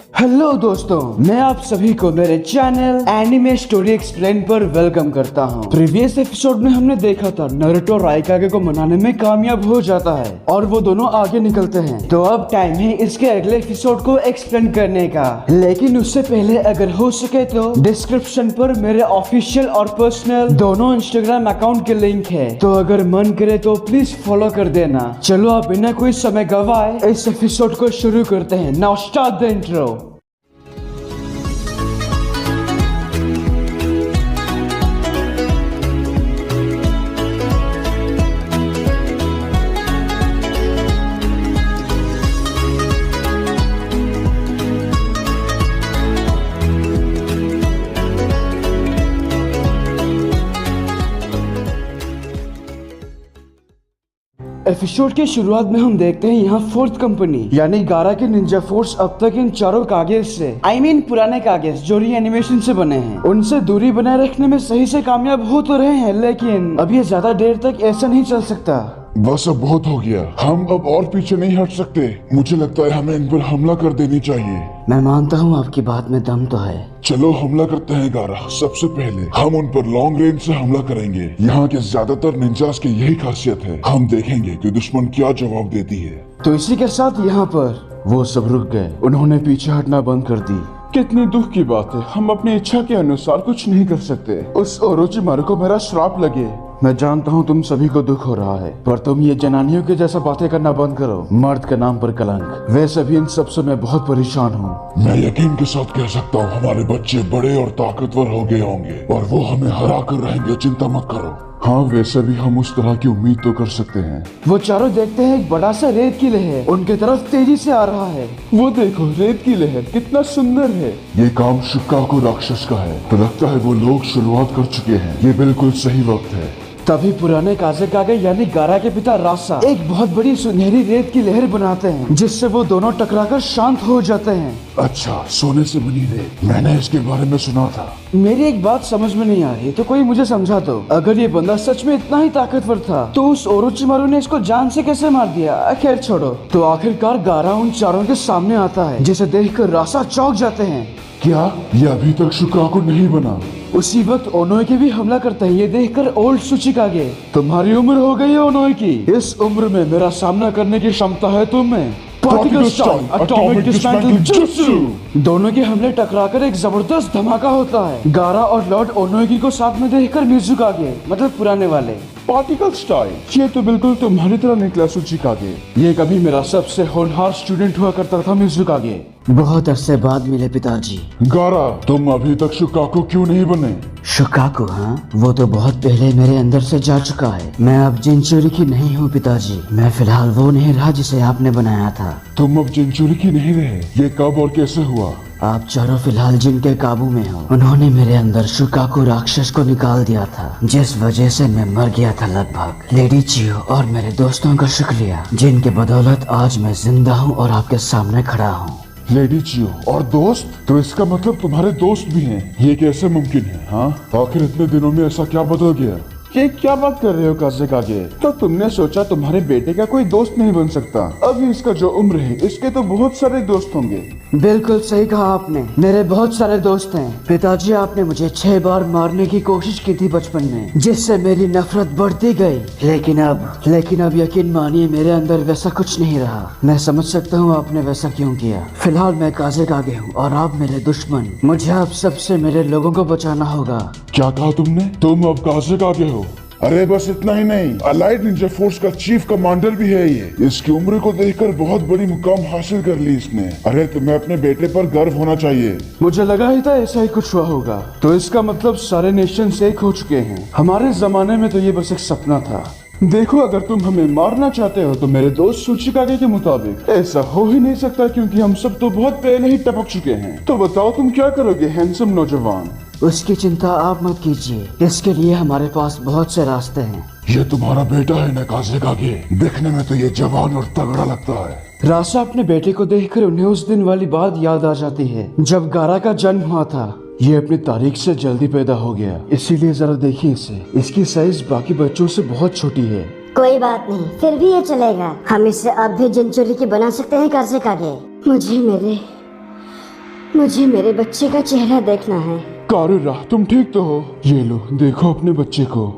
Hello दोस्तों, मैं आप सभी को मेरे चैनल एनिमे स्टोरी एक्सप्लेन पर वेलकम करता हूं। प्रीवियस एपिसोड में हमने देखा था नारुतो राइकागे को मनाने में कामयाब हो जाता है और वो दोनों आगे निकलते हैं। तो अब टाइम है इसके अगले एपिसोड को एक्सप्लेन करने का। लेकिन उससे पहले अगर हो सके तो डिस्क्रिप्शन पर मेरे ऑफिशियल और पर्सनल दोनों इंस्टाग्राम अकाउंट के लिंक है, तो अगर मन करे तो प्लीज फॉलो कर देना। चलो आप बिना कोई समय गवाए इस एपिसोड को शुरू करते हैं। Now start the intro. Episode के शुरुआत में हम देखते हैं यहाँ फोर्थ कंपनी यानी गारा के निंजा फोर्स अब तक इन चारों कागज से पुराने कागज जो री एनिमेशन से बने हैं उनसे दूरी बनाए रखने में सही से कामयाब हो तो रहे हैं, लेकिन अब ये ज्यादा देर तक ऐसा नहीं चल सकता। बस अब बहुत हो गया, हम अब और पीछे नहीं हट सकते। मुझे लगता है हमें इन पर हमला कर देनी चाहिए। मैं मानता हूँ आपकी बात में दम तो है। चलो हमला करते हैं गारा। सबसे पहले हम उन पर लॉन्ग रेंज से हमला करेंगे। यहाँ के ज्यादातर निंजास की यही खासियत है। हम देखेंगे कि दुश्मन क्या जवाब देती है। तो इसी के साथ यहाँ पर वो सब रुक गए, उन्होंने पीछे हटना बंद कर दी। कितनी दुख की बात है, हम अपनी इच्छा के अनुसार कुछ नहीं कर सकते। उस ओरोचिमारू को मेरा श्राप लगे। मैं जानता हूँ तुम सभी को दुख हो रहा है, पर तुम ये जनानियों के जैसा बातें करना बंद करो। मर्द के नाम पर कलंक। वैसे भी इन सब से मैं बहुत परेशान हूँ। मैं यकीन के साथ कह सकता हूँ हमारे बच्चे बड़े और ताकतवर हो गए होंगे और वो हमें हरा कर रहेंगे। चिंता मत करो। हाँ, वैसे भी हम उस तरह की उम्मीद तो कर सकते हैं। वो चारों देखते हैं एक बड़ा सा रेत की लहर उनके तरफ तेजी से आ रहा है। वो देखो, रेत की लहर कितना सुंदर है। ये काम शिकागो राक्षस का है, तो लगता है वो लोग शुरुआत कर चुके हैं। ये बिल्कुल सही वक्त है। तभी पुराने काज़ेकागे यानी गारा के पिता रासा एक बहुत बड़ी सुनहरी रेत की लहर बनाते हैं, जिससे वो दोनों टकराकर शांत हो जाते हैं। अच्छा, सोने से बनी रेत, मैंने इसके बारे में सुना था। मेरी एक बात समझ में नहीं आ रही, तो कोई मुझे समझा दो। अगर ये बंदा सच में इतना ही ताकतवर था तो उस ओरोचिमारू ने इसको जान से कैसे मार दिया? खैर छोड़ो। तो आखिरकार गारा उन चारों के सामने आता है, जिसे देखकर रासा चौंक जाते हैं। क्या ये अभी तक शिकागो नहीं बना? उसी वक्त ओनोए के भी हमला करता है। ये देखकर ओल्ड सुचिकागे, तुम्हारी उम्र हो गई है ओनोए की। इस उम्र में मेरा सामना करने की क्षमता है तुम्हें। Particle style, atomic dismantle jutsu. दोनों के हमले टकराकर एक जबरदस्त धमाका होता है। गारा और लॉर्ड ओनोएगी को साथ में देखकर मिजुकागे, मतलब पुराने वाले, पार्टिकल स्टाइल, ये तो बिल्कुल तुम्हारी तरह निकला सुचिकागे। ये कभी मेरा सबसे होनहार स्टूडेंट हुआ करता था मिजुकागे। बहुत अरसे बाद मिले पिताजी। गारा, तुम अभी तक शिकागो क्यों नहीं बने? शिकागो? हाँ, वो तो बहुत पहले मेरे अंदर से जा चुका है। मैं अब जिंचुरी की नहीं हूँ पिताजी। मैं फिलहाल वो नहीं रहा जिसे आपने बनाया था। तुम अब जिंचुरी की नहीं रहे? ये कब और कैसे हुआ? आप चारों फिलहाल जिनके काबू में हो, उन्होंने मेरे अंदर शिकागो राक्षस को निकाल दिया था, जिस वजह से मैं मर गया था लगभग। लेडी चियो और मेरे दोस्तों का शुक्रिया, जिनके बदौलत आज मैं जिंदा हूँ और आपके सामने खड़ा हूँ। लेडी चियो और दोस्त? तो इसका मतलब तुम्हारे दोस्त भी हैं। ये कैसे मुमकिन है? हाँ, आखिर इतने दिनों में ऐसा क्या बदल गया? ये क्या बात कर रहे हो काज़ेकागे? तो तुमने सोचा तुम्हारे बेटे का कोई दोस्त नहीं बन सकता? अभी इसका जो उम्र है, इसके तो बहुत सारे दोस्त होंगे। बिल्कुल सही कहा आपने, मेरे बहुत सारे दोस्त हैं। पिताजी, आपने मुझे 6 बार मारने की कोशिश की थी बचपन में, जिससे मेरी नफरत बढ़ती गई। लेकिन अब यकीन मानिए मेरे अंदर वैसा कुछ नहीं रहा। मैं समझ सकता हूँ आपने वैसा क्यों किया। फिलहाल मैं काज़ेकागे हूँ और आप मेरे दुश्मन। मुझे आप सबसे मेरे लोगों को बचाना होगा। क्या कहा तुमने? तुम अब काज़ेकागे हो? अरे बस इतना ही नहीं, अलाइड निंजा फोर्स का चीफ कमांडर भी है ये। इसकी उम्र को देखकर बहुत बड़ी मुकाम हासिल कर ली इसने। अरे तुम्हें अपने बेटे पर गर्व होना चाहिए। मुझे लगा ही था ऐसा ही कुछ हुआ होगा। तो इसका मतलब सारे नेशन एक हो चुके हैं। हमारे जमाने में तो ये बस एक सपना था। देखो, अगर तुम हमें मारना चाहते हो तो मेरे दोस्त सुचिकागे के मुताबिक ऐसा हो ही नहीं सकता, क्योंकि हम सब तो बहुत पहले ही टपक चुके हैं। तो बताओ तुम क्या करोगे हैंडसम नौजवान? उसकी चिंता आप मत कीजिए, इसके लिए हमारे पास बहुत से रास्ते हैं। ये तुम्हारा बेटा है ना काज़ेकागे? देखने में तो ये जवान और तगड़ा लगता है। रासा अपने बेटे को देखकर उन्हें उस दिन वाली बात याद आ जाती है जब गारा का जन्म हुआ था। ये अपनी तारीख से जल्दी पैदा हो गया, इसीलिए जरा देखिए इसे। इसकी साइज बाकी बच्चों से बहुत छोटी है। कोई बात नहीं, फिर भी ये चलेगा। हम इसे अब भी जिंचुरी की बना सकते हैं काज़ेकागे। मुझे मेरे मुझे मेरे बच्चे का चेहरा देखना है। कारुरा, तुम ठीक तो हो? ये लो, देखो अपने बच्चे को।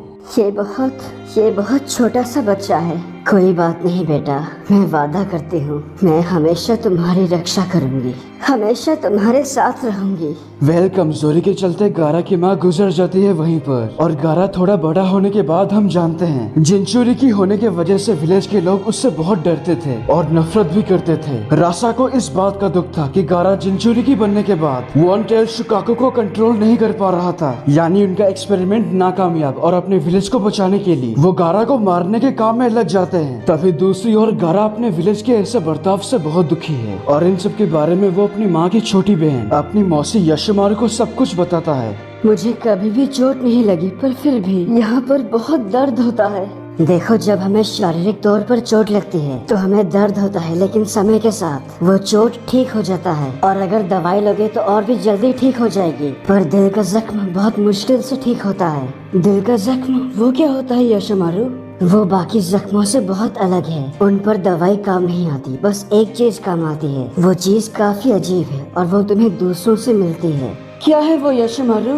ये बहुत छोटा सा बच्चा है। कोई बात नहीं बेटा, मैं वादा करती हूँ मैं हमेशा तुम्हारी रक्षा करूँगी, हमेशा तुम्हारे साथ रहूंगी। वह कमजोरी के चलते गारा की माँ गुजर जाती है वहीं पर, और गारा थोड़ा बड़ा होने के बाद हम जानते हैं जिंचुरी की होने के वजह से विलेज के लोग उससे बहुत डरते थे और नफरत भी करते थे। रासा को इस बात का दुख था कि गारा जिंचुरी की बनने के बाद वन टेल शुकाकू को कंट्रोल नहीं कर पा रहा था, यानी उनका एक्सपेरिमेंट नाकामयाब, और अपने विलेज को बचाने के लिए वो गारा को मारने के काम में लग जाते हैं। तभी दूसरी ओर गारा अपने विलेज के ऐसे बर्ताव से बहुत दुखी है, और इन सब के बारे में वो अपनी माँ की छोटी बहन अपनी मौसी यशमारू को सब कुछ बताता है। मुझे कभी भी चोट नहीं लगी, पर फिर भी यहाँ पर बहुत दर्द होता है। देखो, जब हमें शारीरिक तौर पर चोट लगती है तो हमें दर्द होता है, लेकिन समय के साथ वो चोट ठीक हो जाता है, और अगर दवाई लोगे तो और भी जल्दी ठीक हो जाएगी। पर दिल का जख्म बहुत मुश्किल से ठीक होता है। दिल का जख्म वो क्या होता है यशमारू? वो बाकी जख्मों से बहुत अलग है। उन पर दवाई काम नहीं आती, बस एक चीज काम आती है। वो चीज काफी अजीब है और वो तुम्हें दूसरों से मिलती है। क्या है वो यशमारू?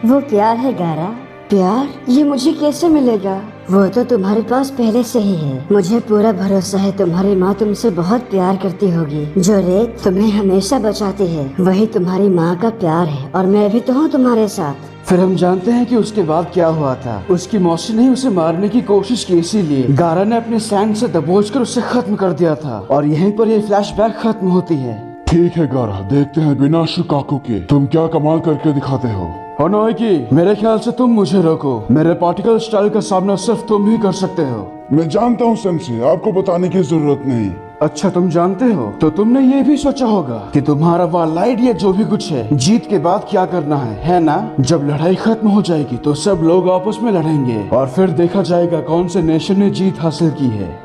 वो प्यार है गारा। प्यार? ये मुझे कैसे मिलेगा? वो तो तुम्हारे पास पहले से ही है। मुझे पूरा भरोसा है तुम्हारी माँ तुमसे बहुत प्यार करती होगी। जो रेत तुम्हें हमेशा बचाती है वही तुम्हारी माँ का प्यार है, और मैं भी तो हूँ तुम्हारे साथ। फिर हम जानते हैं कि उसके बाद क्या हुआ था। उसकी मौसी ने उसे मारने की कोशिश की, इसीलिए गारा ने अपने सैंड से दबोचकर उसे खत्म कर दिया था, और यहीं पर ये फ्लैशबैक खत्म होती है। ठीक है गारा, देखते हैं बिना शुकाकू के तुम क्या कमाल करके दिखाते हो। होनोइकी, मेरे ख्याल से तुम मुझे रोको। मेरे पार्टिकल स्टाइल का सामना सिर्फ तुम ही कर सकते हो। मैं जानता हूँ सेंसे, आपको बताने की जरूरत नहीं। अच्छा, तुम जानते हो तो तुमने ये भी सोचा होगा कि तुम्हारा वह लाइट या जो भी कुछ है जीत के बाद क्या करना है ना? जब लड़ाई खत्म हो जाएगी तो सब लोग आपस में लड़ेंगे और फिर देखा जाएगा कौन से नेशन ने जीत हासिल की है।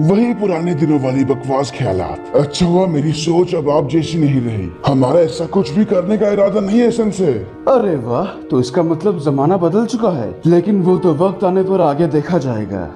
वही पुराने दिनों वाली बकवास ख्यालात। अच्छा हुआ मेरी सोच अब आप जैसी नहीं रही। हमारा ऐसा कुछ भी करने का इरादा नहीं है सेंसे। अरे वाह, तो इसका मतलब जमाना बदल चुका है, लेकिन वो तो वक्त आने पर आगे देखा जाएगा।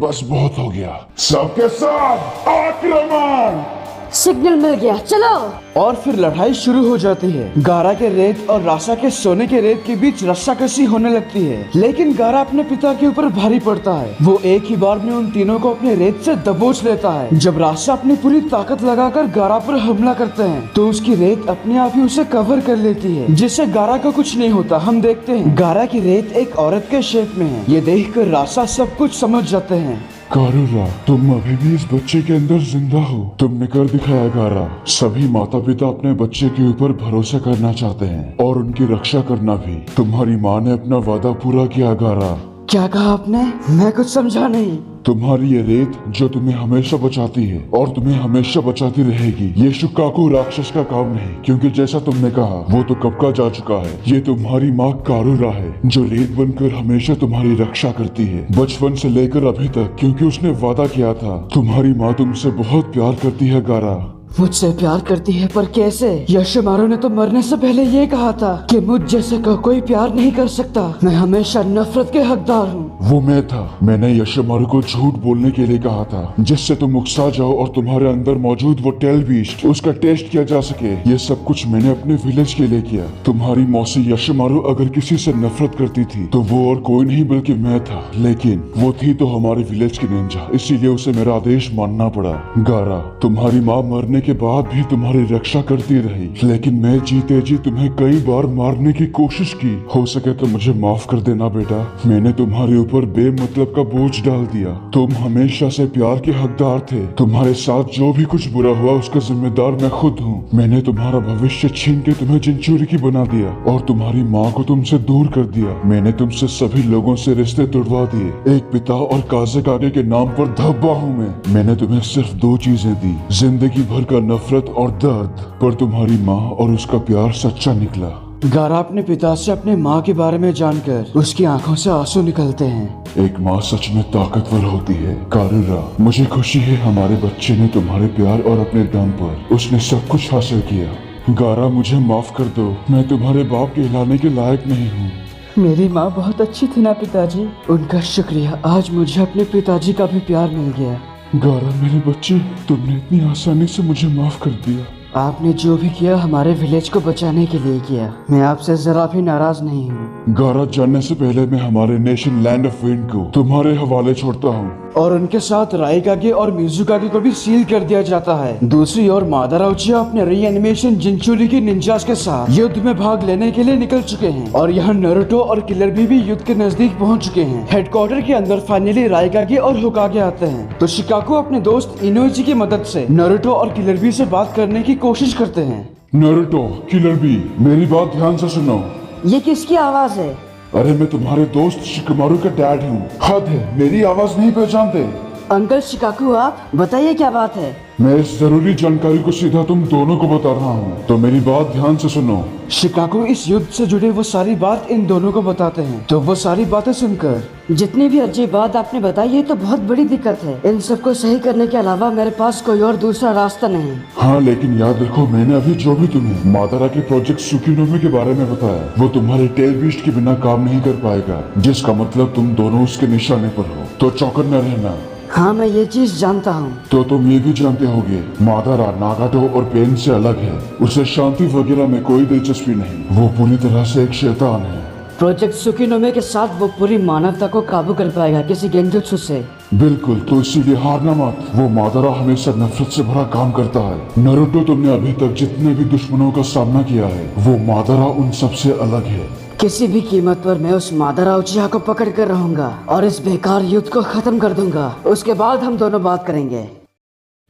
बस बहुत हो गया। सबके साथ आक्रमण! सिग्नल मिल गया, चलो। और फिर लड़ाई शुरू हो जाती है। गारा के रेत और रासा के सोने के रेत के बीच रस्साकसी होने लगती है, लेकिन गारा अपने पिता के ऊपर भारी पड़ता है। वो एक ही बार में उन तीनों को अपने रेत से दबोच लेता है। जब रासा अपनी पूरी ताकत लगाकर गारा पर हमला करते हैं तो उसकी रेत अपने आप ही उसे कवर कर लेती है, जिससे गारा का कुछ नहीं होता। हम देखते हैं गारा की रेत एक औरत के शेप में है। ये देखकर रासा सब कुछ समझ जाते हैं। कारुरा, तुम अभी भी इस बच्चे के अंदर जिंदा हो। तुमने कर दिखाया गारा। सभी माता पिता अपने बच्चे के ऊपर भरोसा करना चाहते हैं और उनकी रक्षा करना भी। तुम्हारी माँ ने अपना वादा पूरा किया गारा। क्या कहा आपने? मैं कुछ समझा नहीं। तुम्हारी ये रेत जो तुम्हें हमेशा बचाती है और तुम्हें हमेशा बचाती रहेगी। ये शुकाकू राक्षस का काम नहीं, क्योंकि जैसा तुमने कहा वो तो कब का जा चुका है। ये तुम्हारी माँ कारुरा है जो रेत बनकर हमेशा तुम्हारी रक्षा करती है, बचपन से लेकर अभी तक, क्योंकि उसने वादा किया था। तुम्हारी माँ तुमसे बहुत प्यार करती है गारा। मुझसे प्यार करती है? पर कैसे? यशमारू ने तो मरने से पहले ये कहा था कि मुझ जैसे का कोई प्यार नहीं कर सकता। मैं हमेशा नफरत के हकदार हूँ। वो मैं था। मैंने यशमारू को झूठ बोलने के लिए कहा था, जिससे तुम उकसा जाओ और तुम्हारे अंदर मौजूद वो टेल बीस्ट उसका टेस्ट किया जा सके। ये सब कुछ मैंने अपने विलेज के लिए किया। तुम्हारी मौसी यशमारू अगर किसी से नफरत करती थी तो वो और कोई नहीं बल्कि मैं था, लेकिन वो थी तो हमारे विलेज की निंजा, इसीलिए उसे मेरा आदेश मानना पड़ा। गारा, तुम्हारी माँ मरने के बाद भी तुम्हारी रक्षा करती रही, लेकिन मैं जीते जी तुम्हें कई बार मारने की कोशिश की। हो सके तो मुझे माफ कर देना बेटा। मैंने तुम्हारे ऊपर बेमतलब का बोझ डाल दिया। तुम हमेशा से प्यार के हकदार थे। तुम्हारे साथ जो भी कुछ बुरा हुआ उसका जिम्मेदार मैं खुद हूँ। मैंने तुम्हारा भविष्य छीन के तुम्हें जिंचुरी की बना दिया और तुम्हारी माँ को तुमसे दूर कर दिया। मैंने तुमसे सभी लोगों से रिश्ते तोड़वा दिए। एक पिता और काज़े के नाम पर धब्बा हूँ मैं। मैंने तुम्हें सिर्फ 2 चीजें दी, जिंदगी भर का नफरत और दर्द, पर तुम्हारी माँ और उसका प्यार सच्चा निकला। गारा अपने पिता से अपने माँ के बारे में जानकर उसकी आंखों से आंसू निकलते हैं। एक माँ सच में ताकतवर होती है कारुरा। मुझे खुशी है हमारे बच्चे ने तुम्हारे प्यार और अपने दम पर उसने सब कुछ हासिल किया। गारा, मुझे माफ कर दो। मैं तुम्हारे बाप कहलाने के लायक नहीं हूँ। मेरी माँ बहुत अच्छी थी ना पिताजी। उनका शुक्रिया, आज मुझे अपने पिताजी का भी प्यार मिल गया। गारा मेरे बच्चे, तुमने इतनी आसानी से मुझे माफ कर दिया। आपने जो भी किया हमारे विलेज को बचाने के लिए किया। मैं आपसे जरा भी नाराज नहीं हूँ। गारा जानने से पहले मैं हमारे नेशन लैंड ऑफ विंड को तुम्हारे हवाले छोड़ता हूँ। और उनके साथ राइकागे और मिजुकागे को भी सील कर दिया जाता है। दूसरी ओर मादारा उचिहा अपने रीएनिमेशन जिंचुरिकी निंजास के साथ युद्ध में भाग लेने के लिए निकल चुके हैं और यहाँ नारुतो और किलर भी युद्ध के नजदीक पहुँच चुके हैं। हेडक्वार्टर के अंदर फाइनली राइकागे और होकागे आते हैं तो शिकाकू अपने दोस्त इनोइची की मदद से नारुतो और किलर भी से बात करने की कोशिश करते हैं। नारुतो, किलर बी, मेरी बात ध्यान से सुनो। ये किसकी आवाज है? अरे मैं तुम्हारे दोस्त शिकमारू का डैड हूँ। हद है, मेरी आवाज नहीं पहचानते? अंकल शिकाकू, आप बताइए क्या बात है? मैं इस जरूरी जानकारी को सीधा तुम दोनों को बता रहा हूँ, तो मेरी बात ध्यान से सुनो। शिकाकू इस युद्ध से जुड़े वो सारी बात इन दोनों को बताते हैं तो वो सारी बातें सुनकर जितनी भी अजीब बात आपने बताई है तो बहुत बड़ी दिक्कत है। इन सबको सही करने के अलावा मेरे पास कोई और दूसरा रास्ता नहीं। हाँ, लेकिन याद रखो, मैंने अभी जो भी तुम्हें मादारा के प्रोजेक्ट सुकिनोमी के बारे में बताया वो तुम्हारे टेल बीस्ट के बिना काम नहीं कर पाएगा, जिसका मतलब तुम दोनों उसके निशाने पर हो, तो चौकन्ना रहना। हाँ, मैं ये चीज जानता हूँ। तो तुम ये भी जानते होगे मादारा नागाटो और पेन से अलग है। उसे शांति वगैरह में कोई दिलचस्पी नहीं। वो पूरी तरह से एक शैतान है। प्रोजेक्ट सुकिनोमी के साथ वो पूरी मानवता को काबू कर पाएगा किसी गेंजुत्सु से। बिल्कुल, तो इसीलिए हारना मत। वो मादारा हमेशा नफरत से भरा काम करता है। नारुतो, तुमने अभी तक जितने भी दुश्मनों का सामना किया है वो मादारा उन सबसे अलग है। किसी भी कीमत पर मैं उस मादारा उचिहा को पकड़ कर रहूंगा और इस बेकार युद्ध को खत्म कर दूंगा। उसके बाद हम दोनों बात करेंगे।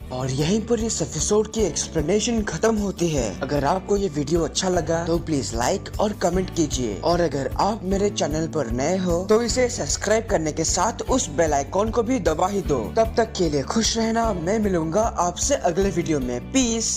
और यहीं पर इस एपिसोड की एक्सप्लेनेशन खत्म होती है। अगर आपको ये वीडियो अच्छा लगा तो प्लीज लाइक और कमेंट कीजिए और अगर आप मेरे चैनल पर नए हो तो इसे सब्सक्राइब करने के साथ उस बेल आइकॉन को भी दबा ही दो। तब तक के लिए खुश रहना। मैं मिलूंगा आपसे अगले वीडियो में। पीस।